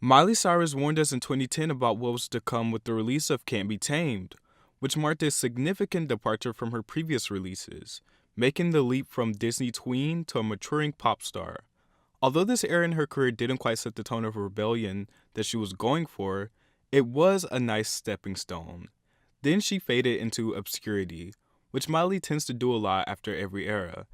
Miley Cyrus warned us in 2010 about what was to come with the release of Can't Be Tamed, which marked a significant departure from her previous releases, making the leap from Disney tween to a maturing pop star. Although this era in her career didn't quite set the tone of rebellion that she was going for, it was a nice stepping stone. Then she faded into obscurity, which Miley tends to do a lot after every era.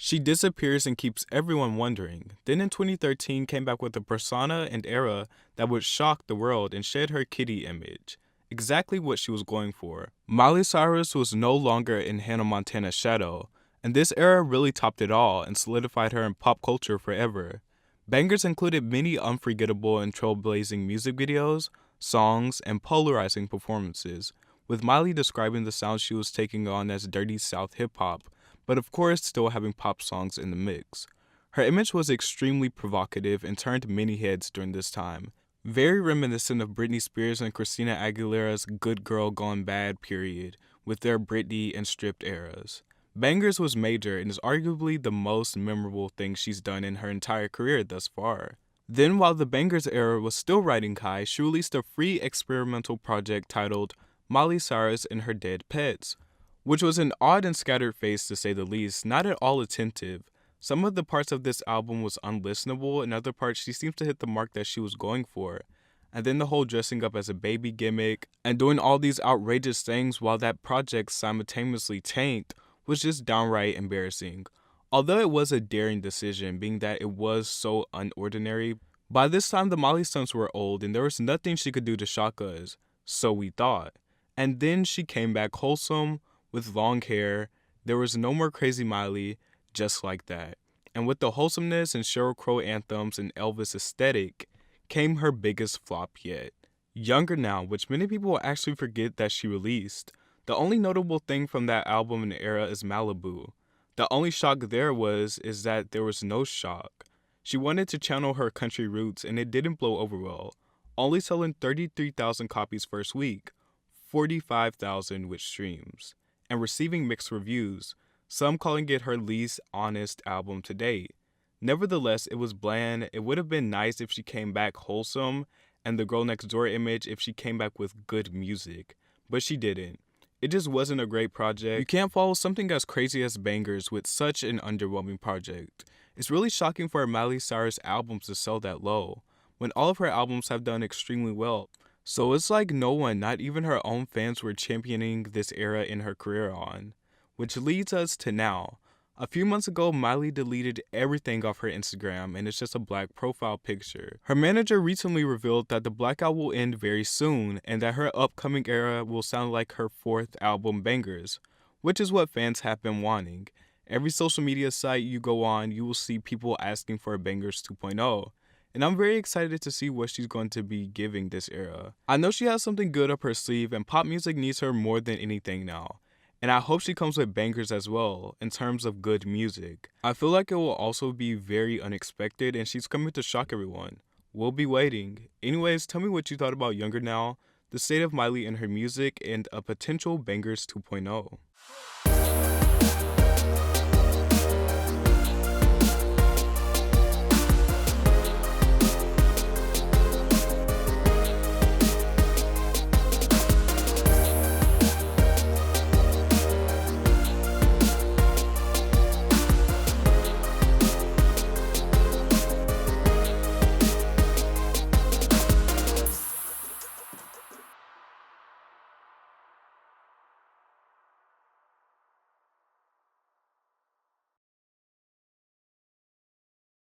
She disappears and keeps everyone wondering. Then in 2013 came back with a persona and era that would shock the world and shed her kitty image. Exactly what she was going for. Miley Cyrus was no longer in Hannah Montana's shadow, and this era really topped it all and solidified her in pop culture forever. Bangers included many unforgettable and trailblazing music videos, songs, and polarizing performances, with Miley describing the sound she was taking on as dirty South hip hop, but of course still having pop songs in the mix. Her image was extremely provocative and turned many heads during this time, very reminiscent of Britney Spears and Christina Aguilera's Good Girl Gone Bad period, with their Britney and stripped eras. Bangers was major and is arguably the most memorable thing she's done in her entire career thus far. Then, while the Bangers era was still riding high, she released a free experimental project titled Miley Cyrus and Her Dead Pets, which was an odd and scattered face to say the least, not at all attentive. Some of the parts of this album was unlistenable, and other parts she seems to hit the mark that she was going for. And then the whole dressing up as a baby gimmick and doing all these outrageous things while that project simultaneously tanked was just downright embarrassing. Although it was a daring decision, being that it was so unordinary, by this time the Molly stunts were old and there was nothing she could do to shock us, so we thought. And then she came back wholesome, with long hair. There was no more crazy Miley, just like that. And with the wholesomeness and Sheryl Crow anthems and Elvis aesthetic, came her biggest flop yet. Younger Now, which many people will actually forget that she released. The only notable thing from that album and era is Malibu. The only shock there is that there was no shock. She wanted to channel her country roots and it didn't blow over well, only selling 33,000 copies first week, 45,000 with streams, and receiving mixed reviews, some calling it her least honest album to date. Nevertheless, it was bland. It would have been nice if she came back wholesome and the girl next door image if she came back with good music, but she didn't. It just wasn't a great project. You can't follow something as crazy as Bangers with such an underwhelming project. It's really shocking for a Miley Cyrus albums to sell that low, when all of her albums have done extremely well. So it's like no one, not even her own fans, were championing this era in her career on. Which leads us to now. A few months ago, Miley deleted everything off her Instagram and it's just a black profile picture. Her manager recently revealed that the blackout will end very soon and that her upcoming era will sound like her fourth album Bangers, which is what fans have been wanting. Every social media site you go on, you will see people asking for a Bangers 2.0. And I'm very excited to see what she's going to be giving this era. I know she has something good up her sleeve and pop music needs her more than anything now. And I hope she comes with bangers as well, in terms of good music. I feel like it will also be very unexpected and she's coming to shock everyone. We'll be waiting. Anyways, tell me what you thought about Younger Now, the state of Miley and her music, and a potential Bangers 2.0.